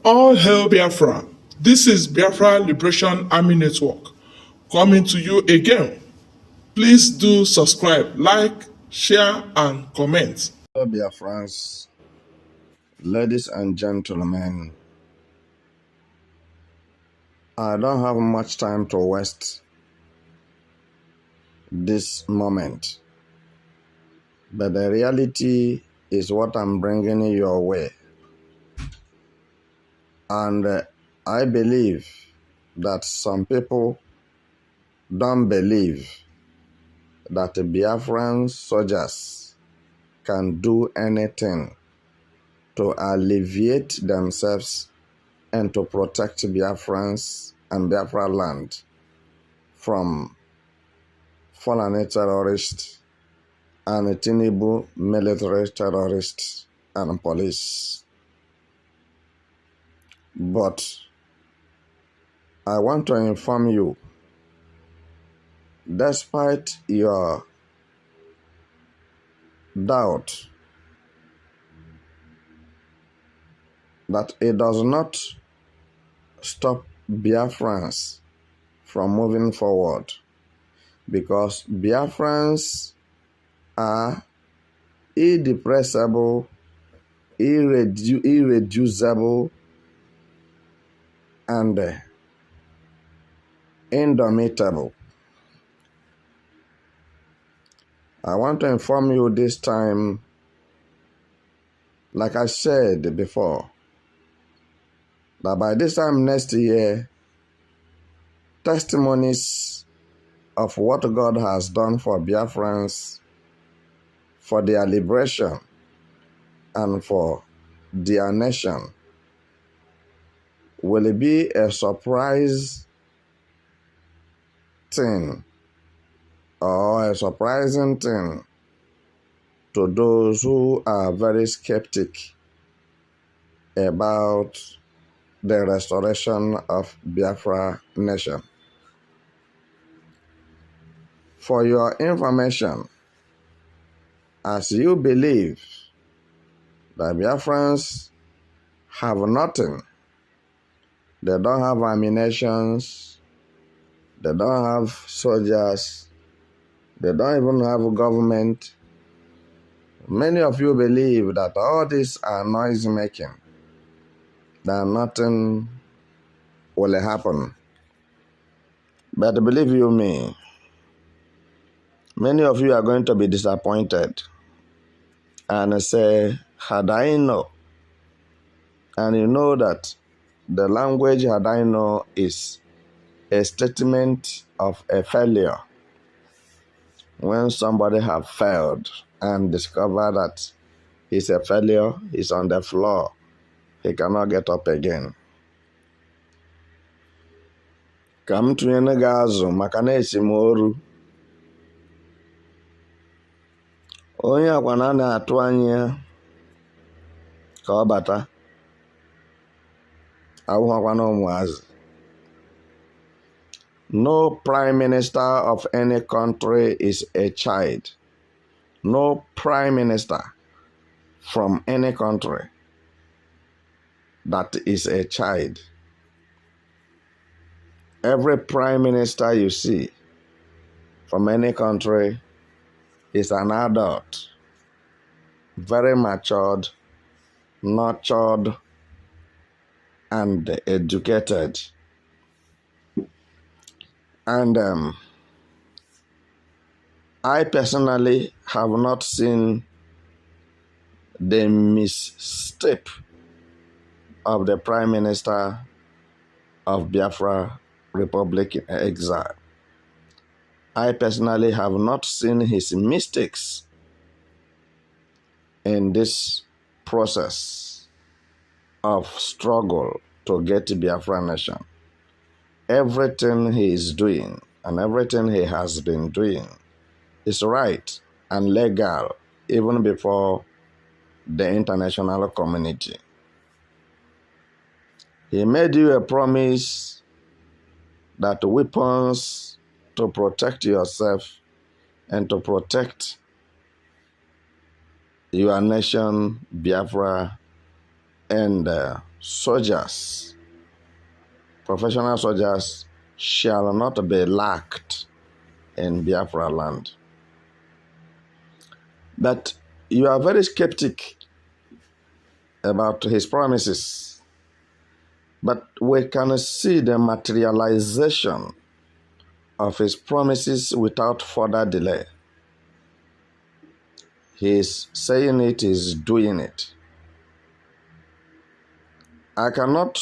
All hail Biafra. This is Biafra Liberation Army Network coming to you again. Please do subscribe, like, share, and comment. Hello, Biafrans, ladies and gentlemen. I don't have much time to waste this moment, but the reality is what I'm bringing your way. And I believe that some people don't believe that the Biafran soldiers can do anything to alleviate themselves and to protect Biafrans and Biafra land from Fulani terrorists and Tinubu military terrorists and police. But I want to inform you, despite your doubt, that it does not stop Biafrans from moving forward, because Biafrans are irrepressible, irreducible, and indomitable. I want to inform you this time, like I said before, that by this time next year, testimonies of what God has done for Biafrans, for their liberation, and for their nation will be a surprise thing, or a surprising thing to those who are very skeptic about the restoration of Biafra nation. For your information, as you believe that Biafrans have nothing, they don't have ammunitions, they don't have soldiers, they don't even have a government. Many of you believe that all these are noise making, that nothing will happen. But believe you me, many of you are going to be disappointed and say, had I know? And you know that the language had I know is a statement of a failure. When somebody have failed and discover that he's a failure, he's on the floor, he cannot get up again. Ka m tụnyere gị azụ maka na esi m oru. Onye akwa na na-atụ anya ka ọ bata, awụghakwa na ụmụazị. No prime minister of any country is a child. No prime minister from any country that is a child. Every prime minister you see from any country is an adult, very matured, nurtured, and educated. And I personally have not seen the misstep of the Prime Minister of Biafra Republic in exile. I personally have not seen his mistakes in this process of struggle to get Biafra nation. Everything he is doing and everything he has been doing is right and legal even before the international community. He made you a promise that weapons to protect yourself and to protect your nation, Biafra, and soldiers, professional soldiers, shall not be lacked in Biafra land. But you are very skeptic about his promises. But we can see the materialization of his promises without further delay. He is saying it, he is doing it. I cannot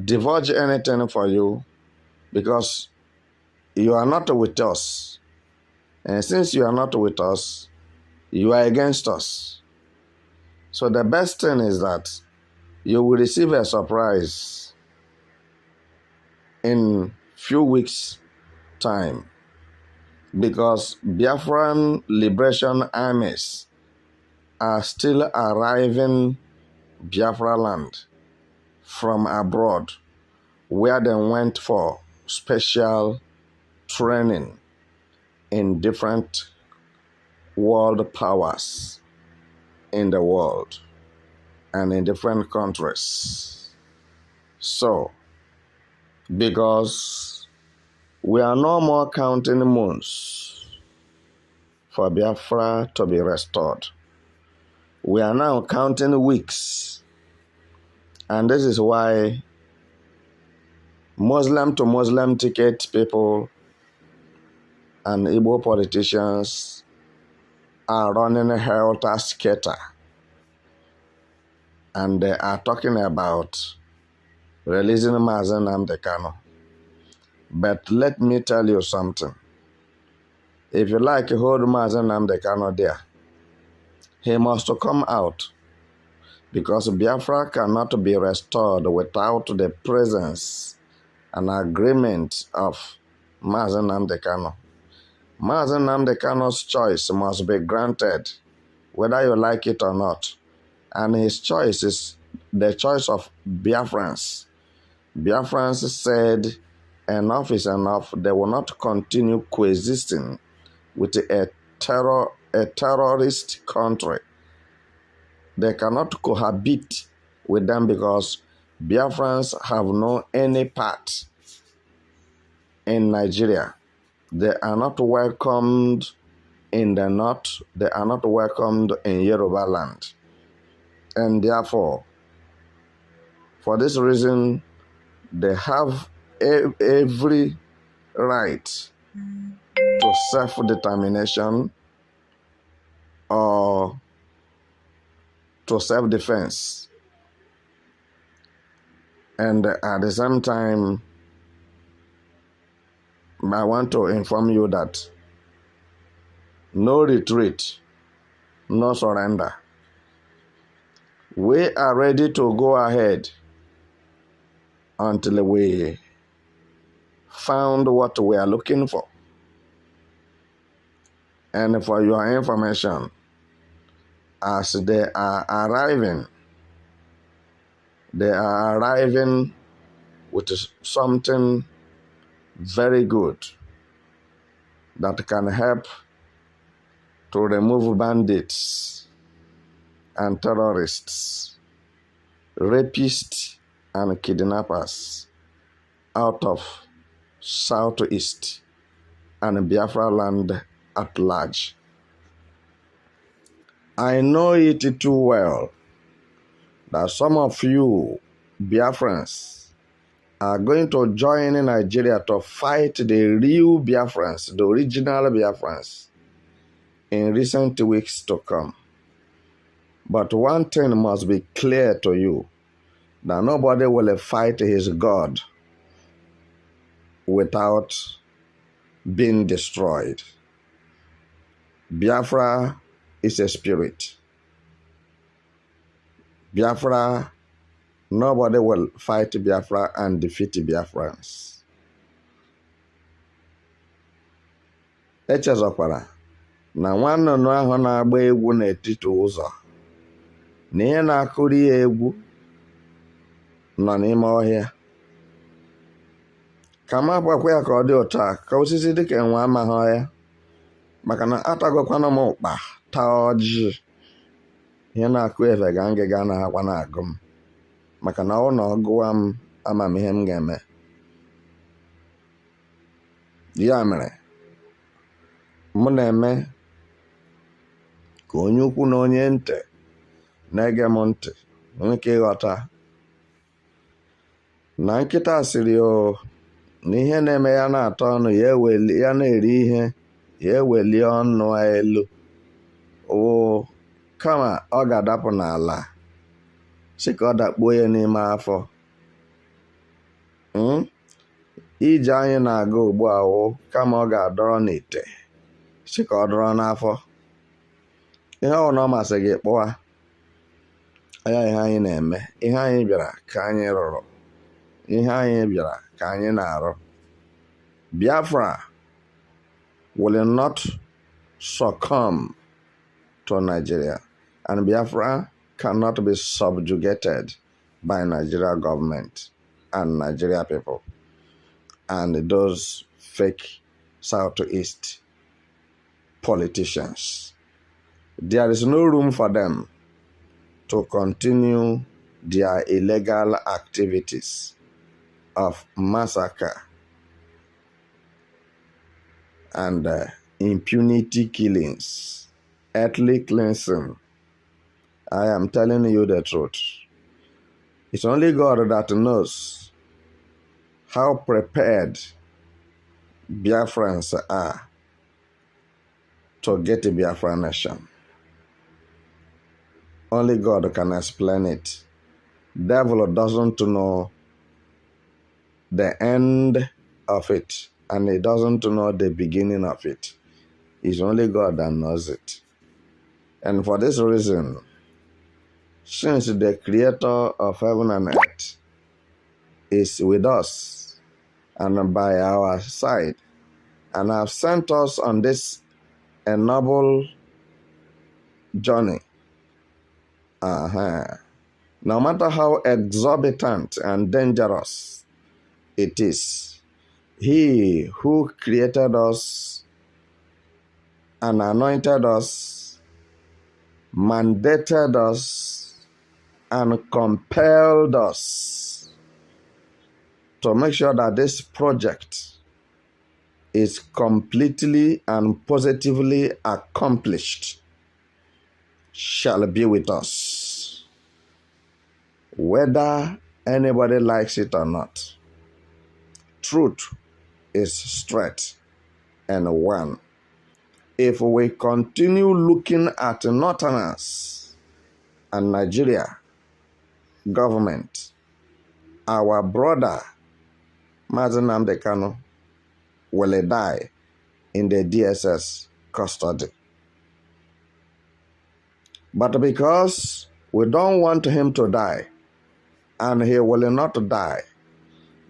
divulge anything for you because you are not with us. And since you are not with us, you are against us. So the best thing is that you will receive a surprise in few weeks' time, because Biafran liberation armies are still arriving Biafra land from abroad, where they went for special training in different world powers in the world and in different countries. So, because we are no more counting moons for Biafra to be restored, we are now counting weeks. And this is why Muslim to Muslim ticket people and Igbo politicians are running a helter-skelter. And they are talking about releasing Mazen Nnamdi Kanu. But let me tell you something. If you like to hold Mazen Nnamdi Kanu there, he must come out, because Biafra cannot be restored without the presence and agreement of Mazen Nnamdi Kanu. Mazen Nnamdi Kanu's choice must be granted, whether you like it or not. And his choice is the choice of Biafrans. Biafrans said enough is enough. They will not continue coexisting with a terrorist country. They cannot cohabit with them, because Biafrans have no any part in Nigeria. They are not welcomed in the north. They are not welcomed in Yoruba land. And therefore, for this reason, they have every right to self-determination or to self-defense. And at the same time, I want to inform you that no retreat, no surrender. We are ready to go ahead until we found what we are looking for. And for your information, as they are arriving with something very good that can help to remove bandits and terrorists, rapists and kidnappers out of Southeast and Biafra land at large. I know it too well that some of you Biafrans are going to join in Nigeria to fight the real Biafrans, the original Biafrans, in recent weeks to come. But one thing must be clear to you, that nobody will fight his God without being destroyed. Biafra is a spirit. Biafra, nobody will fight Biafra and defeat Biafrans. Echezokwara na nwanne ahụ na-agba egwu n'etiti ụzọ, na ihe na-akụri ya egwu nọ n'ime ọhịa. Ka ma gwakwa ya ka ọ dị otu a, ka osisi dịka enwe amaghị ọhịa, maka na atagokwana m ụkpa taa ọjị. ihe na-akụ efe ga ngịga na-akwa na-agụ m maka na ọ na ọgụwa m ama m ihe m ga-eme. Ya mere mụ na-eme ka onye ukwu na onye ntị na-ege m ntị nwee ike ịghọta na nkịta sịrị o na ihe na-eme ya na-atọ ọnụ ya na-eri ihe ya eweli ọnụ elu kama ọ ga-adapụ n'ala si ka ọ dakpuo ya n'ime afọ. Ije anyị na-aga ugbu a kama ọ ga-adọrọ n'ite si ka ọ dọrọ n'afọ. Ihe ọ na ọ masị gị kpụwa ya ihe anyị na-eme, ihe anyị bịara ka anyị rụrụ, ihe anyị bịara ka anyị na-arụ. Biafra will not succumb to Nigeria, and Biafra cannot be subjugated by Nigeria government and Nigeria people and those fake Southeast politicians. There is no room for them to continue their illegal activities of massacre and impunity killings, ethnic cleansing. I am telling you the truth. It's only God that knows how prepared Biafrans are to get a Biafra nation. Only God can explain it. Devil doesn't know the end of it, and he doesn't know the beginning of it. It's only God that knows it. And for this reason, since the creator of heaven and earth is with us and by our side, and have sent us on this noble journey, no matter how exorbitant and dangerous it is, he who created us and anointed us, mandated us, and compelled us to make sure that this project is completely and positively accomplished shall be with us, whether anybody likes it or not. Truth is straight and one. If we continue looking at Northerners and Nigeria government, our brother Mazen Nnamdi Kanu will die in the DSS custody. But because we don't want him to die, and he will not die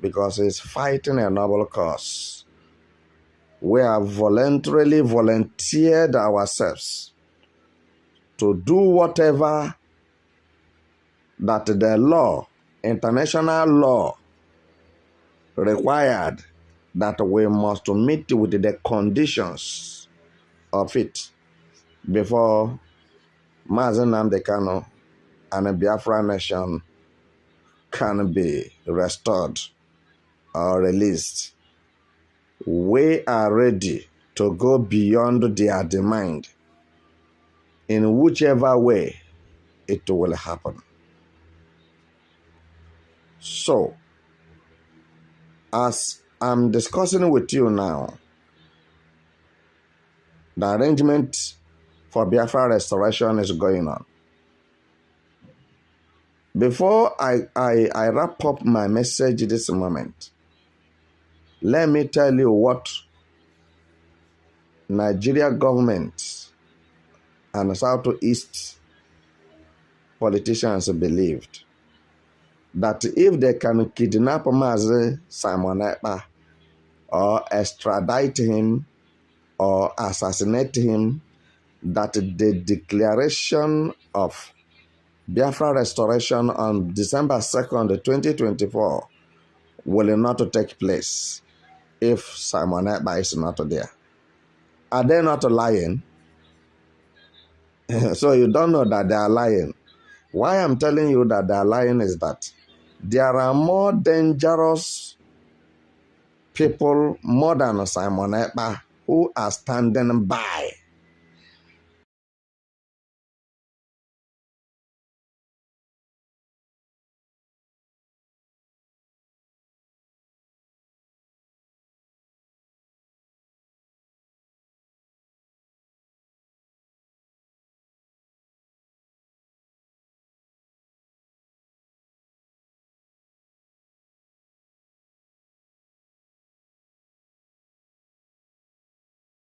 because he's fighting a noble cause, we have voluntarily volunteered ourselves to do whatever that the law, international law, required that we must meet with the conditions of it before Mazen Nnamdi Kanu and the Biafra nation can be restored or released. We are ready to go beyond their demand in whichever way it will happen. So, as I'm discussing with you now, the arrangement for Biafra restoration is going on. Before I wrap up my message this moment, let me tell you what Nigeria government and Southeast politicians believed. That if they can kidnap Mazi Simon Ekpa or extradite him or assassinate him, that the declaration of Biafra restoration on December 2nd, 2024 will not take place if Simon Ekpa is not there. Are they not lying? So you don't know that they are lying. Why I'm telling you that they are lying is that there are more dangerous people more than Simon Ekpa who are standing by